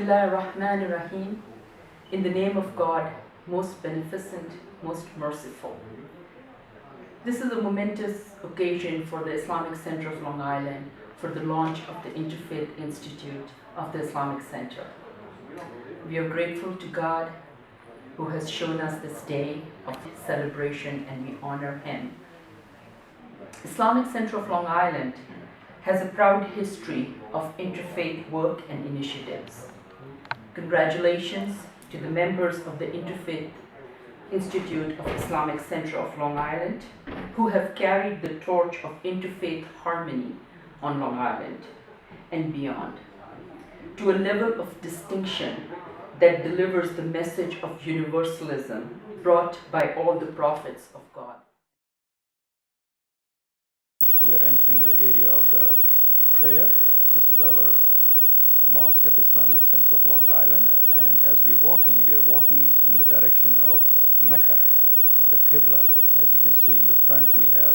Bismillah ar-Rahman ar-Rahim. In the name of God, most beneficent, most merciful. This is a momentous occasion for the Islamic Center of Long Island for the launch of the Interfaith Institute of the Islamic Center. We are grateful to God who has shown us this day of celebration, and we honor Him. Islamic Center of Long Island has a proud history of interfaith work and initiatives. Congratulations to the members of the Interfaith Institute of Islamic Center of Long Island who have carried the torch of interfaith harmony on Long Island and beyond to a level of distinction that delivers the message of universalism brought by all the prophets of God. We are entering the area of the prayer. This is our mosque at the Islamic Center of Long Island. And as we are walking in the direction of Mecca, the Qibla. As you can see in the front, we have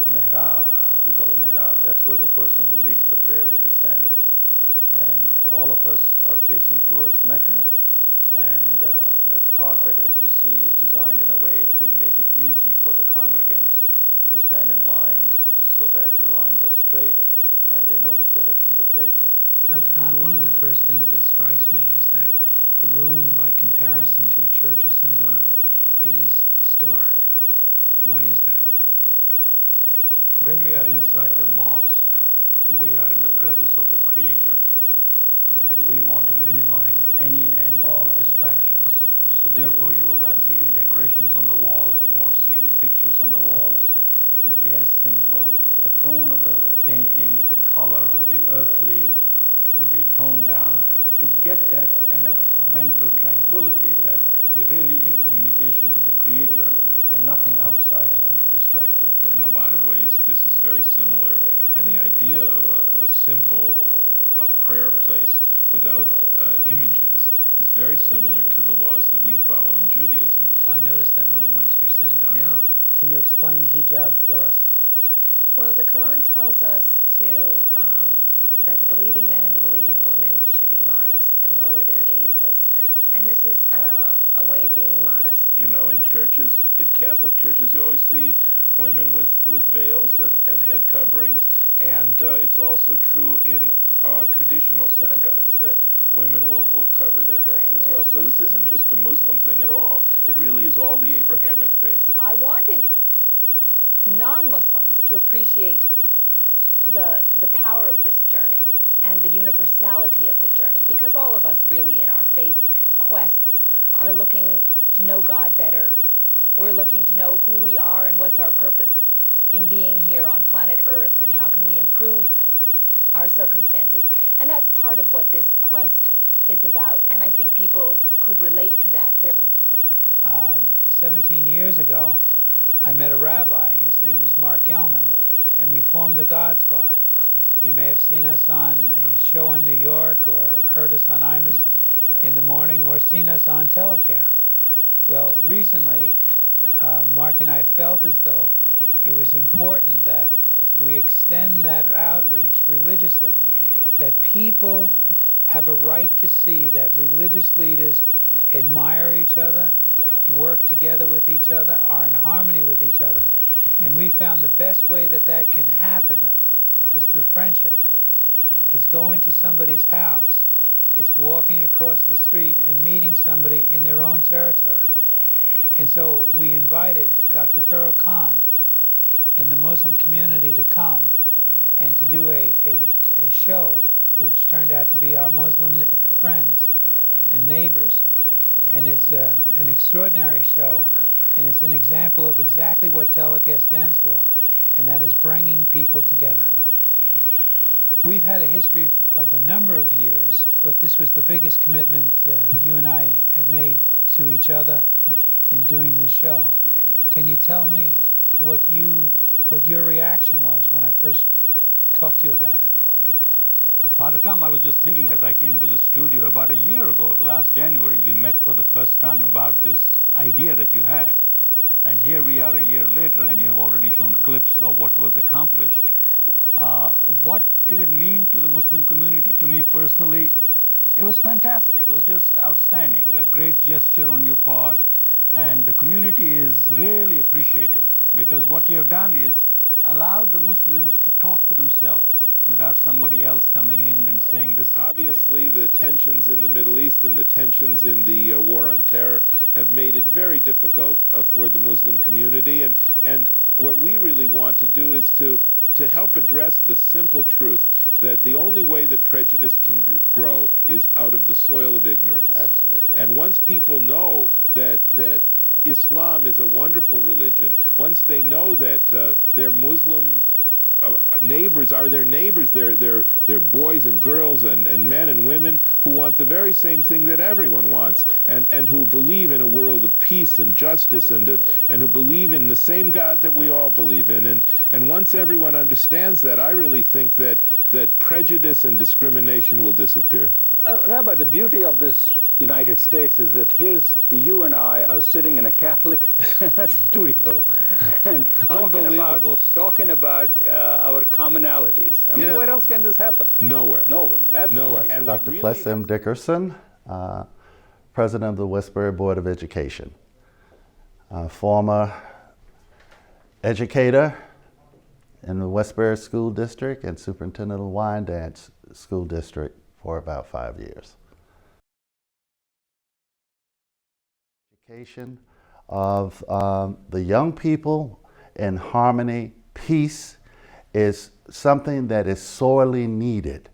mihrab, we call a mihrab. That's where the person who leads the prayer will be standing. And all of us are facing towards Mecca. And the carpet, as you see, is designed in a way to make it easy for the congregants to stand in lines so that the lines are straight and they know which direction to face in. Dr. Khan, one of the first things that strikes me is that the room, by comparison to a church or synagogue, is stark. Why is that? When we are inside the mosque, we are in the presence of the Creator, and we want to minimize any and all distractions. So therefore, you will not see any decorations on the walls, you won't see any pictures on the walls. It'll be as simple. The tone of the paintings, the color will be earthly, will be toned down to get that kind of mental tranquility that you're really in communication with the Creator and nothing outside is going to distract you. In a lot of ways, this is very similar, and the idea of a simple prayer place without images is very similar to the laws that we follow in Judaism. Well, I noticed that when I went to your synagogue. Yeah. Can you explain the hijab for us? Well, the Quran tells us that the believing men and the believing women should be modest and lower their gazes. And this is a way of being modest. You know, in churches, in Catholic churches, you always see women with veils and head coverings. And it's also true in traditional synagogues that women will cover their heads as well. So this isn't just a Muslim thing at all. It really is all the Abrahamic faith. I wanted non-Muslims to appreciate the power of this journey and the universality of the journey, because all of us really in our faith quests are looking to know God better. We're looking to know who we are and what's our purpose in being here on planet Earth, and how can we improve our circumstances. And that's part of what this quest is about, and I think people could relate to that. 17 years ago, I met a rabbi. His name is Mark Gelman, and we formed the God Squad. You may have seen us on a show in New York, or heard us on Imus in the morning, or seen us on Telecare. Well, recently, Mark and I felt as though it was important that we extend that outreach religiously, that people have a right to see that religious leaders admire each other, work together with each other, are in harmony with each other. And we found the best way that that can happen is through friendship. It's going to somebody's house. It's walking across the street and meeting somebody in their own territory. And so we invited Dr. Farrakhan and the Muslim community to come and to do a show, which turned out to be our Muslim friends and neighbors. And it's an extraordinary show, and it's an example of exactly what Telecare stands for, and that is bringing people together. We've had a history of a number of years, but this was the biggest commitment you and I have made to each other in doing this show. Can you tell me what your reaction was when I first talked to you about it? Father Tom, I was just thinking as I came to the studio about a year ago, last January, we met for the first time about this idea that you had. And here we are a year later, and you have already shown clips of what was accomplished. What did it mean to the Muslim community? To me personally, It was fantastic. It was just outstanding. A great gesture on your part. And the community is really appreciative because what you have done is allowed the Muslims to talk for themselves without somebody else coming in and saying this is obviously the tensions in the Middle East and the tensions in the war on terror have made it very difficult for the Muslim community, and what we really want to do is to help address the simple truth that the only way that prejudice can grow is out of the soil of ignorance. Absolutely. And once people know that Islam is a wonderful religion, once they know that their Muslim neighbors are their neighbors, they're boys and girls and men and women who want the very same thing that everyone wants, and who believe in a world of peace and justice, and who believe in the same God that we all believe in. And once everyone understands that, I really think that prejudice and discrimination will disappear. Rabbi, the beauty of this United States is that here's you and I are sitting in a Catholic studio and talking about our commonalities. I mean, where else can this happen? Nowhere. Nowhere. Absolutely. Nowhere. And Dr. Pless M. Dickerson, President of the Westbury Board of Education, former educator in the Westbury School District and Superintendent of the Wyandanch School District for about 5 years. Education of the young people in harmony, peace is something that is sorely needed.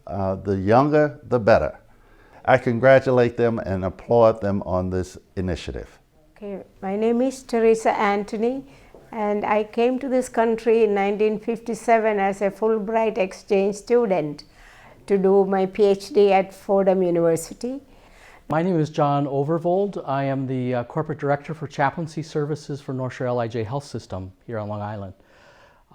The younger, the better. I congratulate them and applaud them on this initiative. Okay, my name is Teresa Anthony, and I came to this country in 1957 as a Fulbright exchange student to do my PhD at Fordham University. My name is John Overvold. I am the Corporate Director for Chaplaincy Services for North Shore LIJ Health System here on Long Island.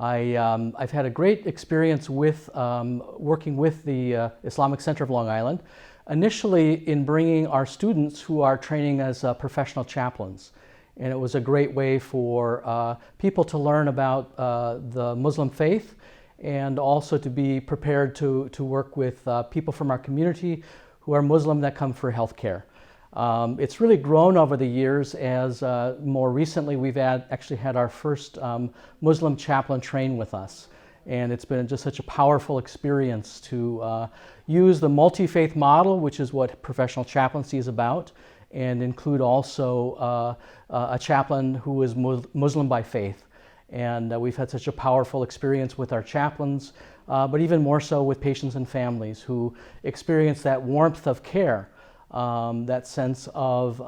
I've had a great experience with working with the Islamic Center of Long Island, initially in bringing our students who are training as professional chaplains. And it was a great way for people to learn about the Muslim faith, and also to be prepared to work with people from our community who are Muslim that come for health care. It's really grown over the years, as more recently we've actually had our first Muslim chaplain train with us. And it's been just such a powerful experience to use the multi-faith model, which is what professional chaplaincy is about, and include also a chaplain who is Muslim by faith. And we've had such a powerful experience with our chaplains, but even more so with patients and families who experience that warmth of care, that sense of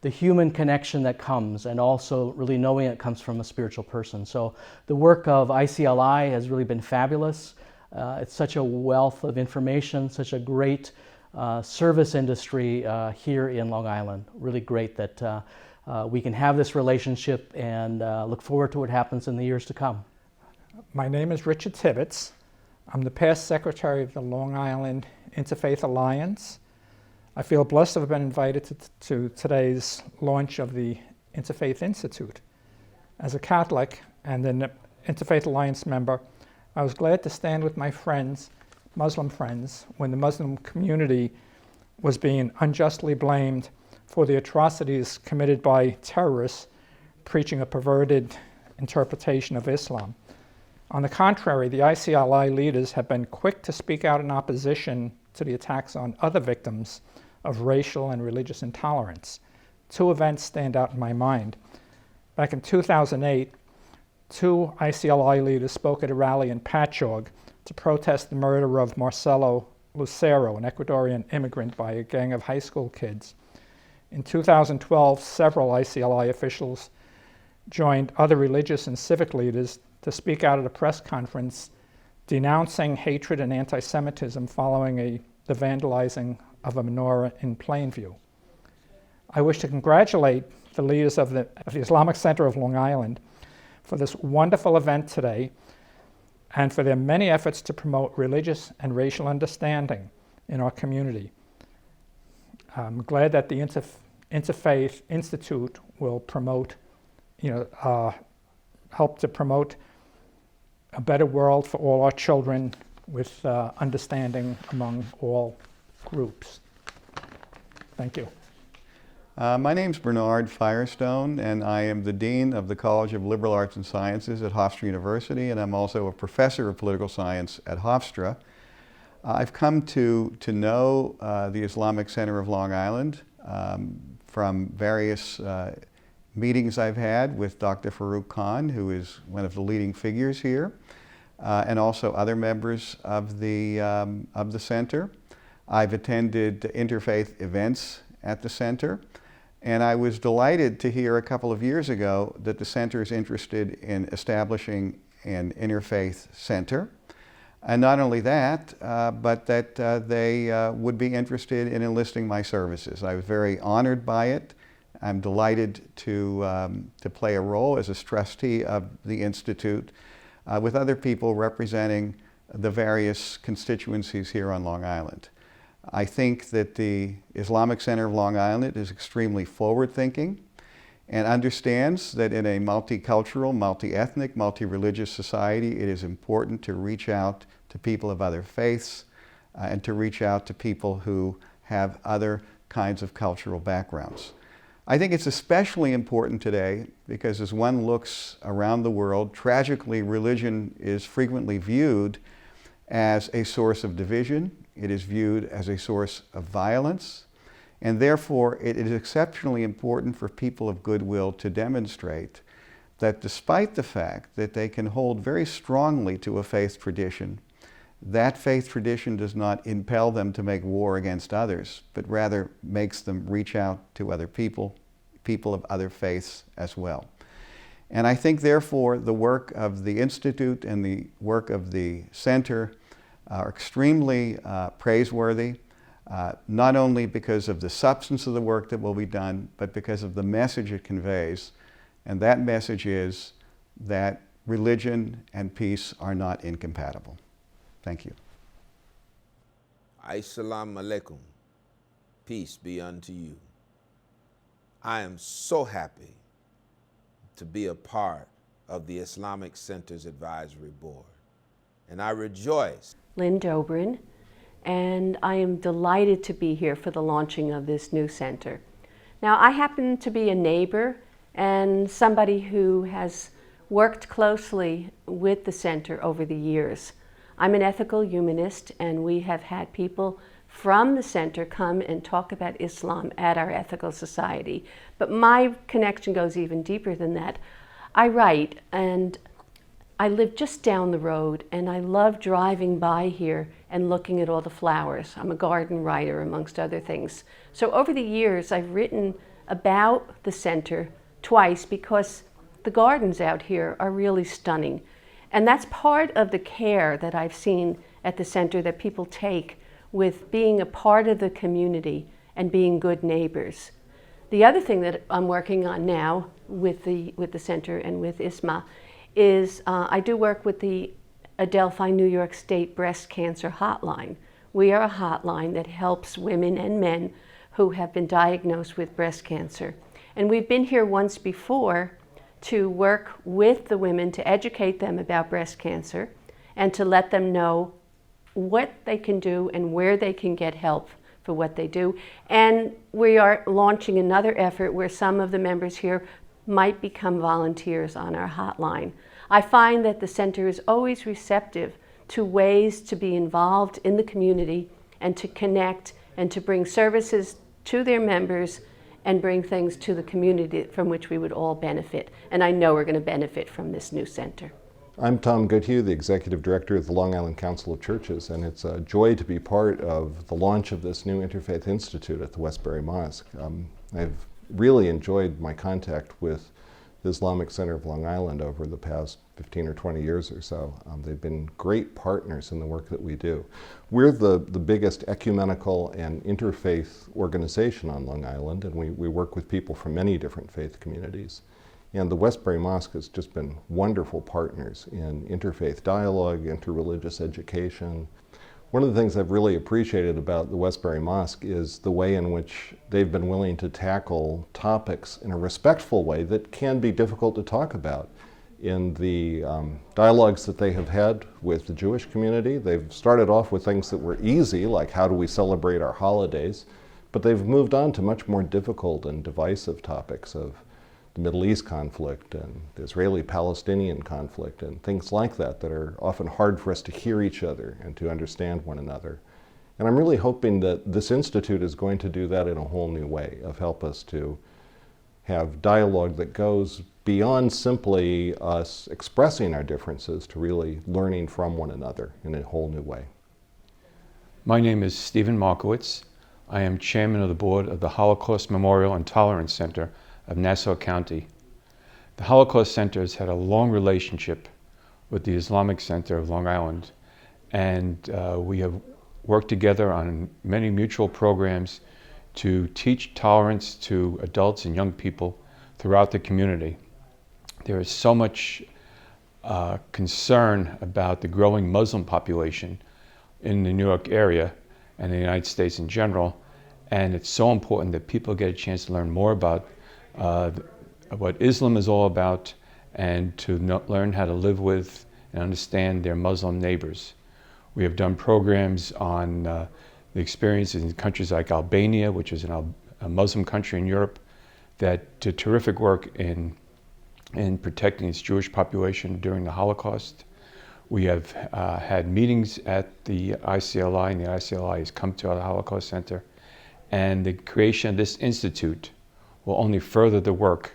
the human connection that comes, and also really knowing it comes from a spiritual person. So the work of ICLI has really been fabulous. It's such a wealth of information, such a great service industry here in Long Island. Really great that we can have this relationship, and look forward to what happens in the years to come. My name is Richard Tibbetts. I'm the past secretary of the Long Island Interfaith Alliance. I feel blessed to have been invited to today's launch of the Interfaith Institute. As a Catholic and an Interfaith Alliance member, I was glad to stand with my friends, Muslim friends, when the Muslim community was being unjustly blamed for the atrocities committed by terrorists preaching a perverted interpretation of Islam. On the contrary, the ICLI leaders have been quick to speak out in opposition to the attacks on other victims of racial and religious intolerance. Two events stand out in my mind. Back in 2008, two ICLI leaders spoke at a rally in Patchogue to protest the murder of Marcelo Lucero, an Ecuadorian immigrant, by a gang of high school kids. In 2012, several ICLI officials joined other religious and civic leaders to speak out at a press conference denouncing hatred and anti-Semitism following the vandalizing of a menorah in Plainview. I wish to congratulate the leaders of the Islamic Center of Long Island for this wonderful event today, and for their many efforts to promote religious and racial understanding in our community. I'm glad that the Interfaith Institute will promote, help to promote a better world for all our children with understanding among all groups. Thank you. My name's Bernard Firestone, and I am the Dean of the College of Liberal Arts and Sciences at Hofstra University, and I'm also a professor of political science at Hofstra. I've come to know the Islamic Center of Long Island from various meetings I've had with Dr. Farouk Khan, who is one of the leading figures here, and also other members of the center. I've attended interfaith events at the center, and I was delighted to hear a couple of years ago that the center is interested in establishing an interfaith center. And not only that, but that they would be interested in enlisting my services. I was very honored by it. I'm delighted to play a role as a trustee of the Institute with other people representing the various constituencies here on Long Island. I think that the Islamic Center of Long Island is extremely forward-thinking and understands that in a multicultural, multi-ethnic, multi-religious society, it is important to reach out to people of other faiths and to reach out to people who have other kinds of cultural backgrounds. I think it's especially important today because as one looks around the world, tragically, religion is frequently viewed as a source of division. It is viewed as a source of violence, and therefore it is exceptionally important for people of goodwill to demonstrate that despite the fact that they can hold very strongly to a faith tradition, that faith tradition does not impel them to make war against others, but rather makes them reach out to other people, people of other faiths as well. And I think therefore the work of the Institute and the work of the Center are extremely praiseworthy, not only because of the substance of the work that will be done, but because of the message it conveys. And that message is that religion and peace are not incompatible. Thank you. Assalamu alaikum. Peace be unto you. I am so happy to be a part of the Islamic Center's Advisory Board, and I rejoice. Lynn Dobrin, and I am delighted to be here for the launching of this new center. Now, I happen to be a neighbor and somebody who has worked closely with the center over the years. I'm an ethical humanist, and we have had people from the center come and talk about Islam at our ethical society. But my connection goes even deeper than that. I write, and I live just down the road, and I love driving by here and looking at all the flowers. I'm a garden writer, amongst other things. So over the years, I've written about the center twice because the gardens out here are really stunning. And that's part of the care that I've seen at the center that people take with being a part of the community and being good neighbors. The other thing that I'm working on now with the center and with ISMA is I do work with the Adelphi, New York State Breast Cancer Hotline. We are a hotline that helps women and men who have been diagnosed with breast cancer. And we've been here once before to work with the women to educate them about breast cancer and to let them know what they can do and where they can get help for what they do. And we are launching another effort where some of the members here might become volunteers on our hotline. I find that the center is always receptive to ways to be involved in the community and to connect and to bring services to their members and bring things to the community from which we would all benefit. And I know we're going to benefit from this new center. I'm Tom Goodhue, the Executive Director of the Long Island Council of Churches, and it's a joy to be part of the launch of this new Interfaith Institute at the Westbury Mosque. I've really enjoyed my contact with the Islamic Center of Long Island over the past 15 or 20 years or so. They've been great partners in the work that we do. We're the biggest ecumenical and interfaith organization on Long Island, and we work with people from many different faith communities. And the Westbury Mosque has just been wonderful partners in interfaith dialogue, interreligious education. One of the things I've really appreciated about the Westbury Mosque is the way in which they've been willing to tackle topics in a respectful way that can be difficult to talk about. in the dialogues that they have had with the Jewish community. They've started off with things that were easy, like how do we celebrate our holidays, but they've moved on to much more difficult and divisive topics of the Middle East conflict and the Israeli-Palestinian conflict and things like that that are often hard for us to hear each other and to understand one another. And I'm really hoping that this institute is going to do that in a whole new way, of help us to have dialogue that goes beyond simply us expressing our differences to really learning from one another in a whole new way. My name is Stephen Markowitz. I am chairman of the board of the Holocaust Memorial and Tolerance Center of Nassau County. The Holocaust Center has had a long relationship with the Islamic Center of Long Island, and we have worked together on many mutual programs to teach tolerance to adults and young people throughout the community. There is so much concern about the growing Muslim population in the New York area and the United States in general, and it's so important that people get a chance to learn more about what Islam is all about and to learn how to live with and understand their Muslim neighbors. We have done programs on the experiences in countries like Albania, which is a Muslim country in Europe, that did terrific work in protecting its Jewish population during the Holocaust. We have had meetings at the ICLI, and the ICLI has come to our Holocaust Center. And the creation of this institute will only further the work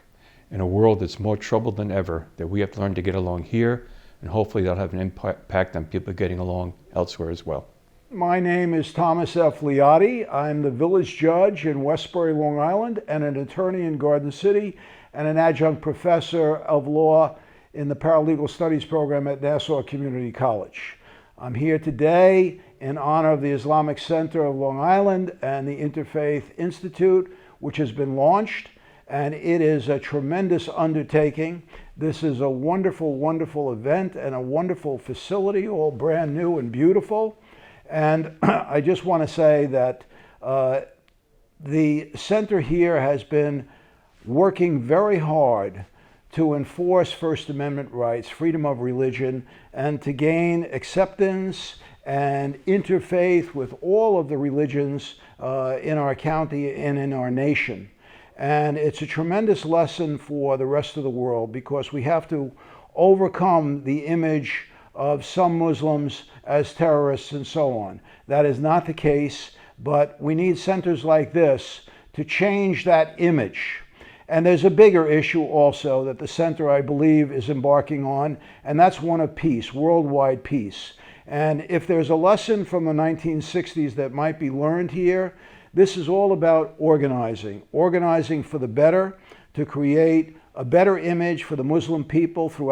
in a world that's more troubled than ever, that we have to learn to get along here, and hopefully that'll have an impact on people getting along elsewhere as well. My name is Thomas F. Liotti. I'm the village judge in Westbury, Long Island, and an attorney in Garden City, and an adjunct professor of law in the paralegal studies program at Nassau Community College. I'm here today in honor of the Islamic Center of Long Island and the Interfaith Institute, which has been launched, and it is a tremendous undertaking. This is a wonderful, wonderful event and a wonderful facility, all brand new and beautiful. And I just want to say that the center here has been working very hard to enforce First Amendment rights, freedom of religion, and to gain acceptance and interfaith with all of the religions in our county and in our nation. And it's a tremendous lesson for the rest of the world, because we have to overcome the image of some Muslims as terrorists and so on. That is not the case, but we need centers like this to change that image. And there's a bigger issue also that the center, I believe, is embarking on, and that's one of peace, worldwide peace. And if there's a lesson from the 1960s that might be learned here, this is all about organizing for the better, to create a better image for the Muslim people throughout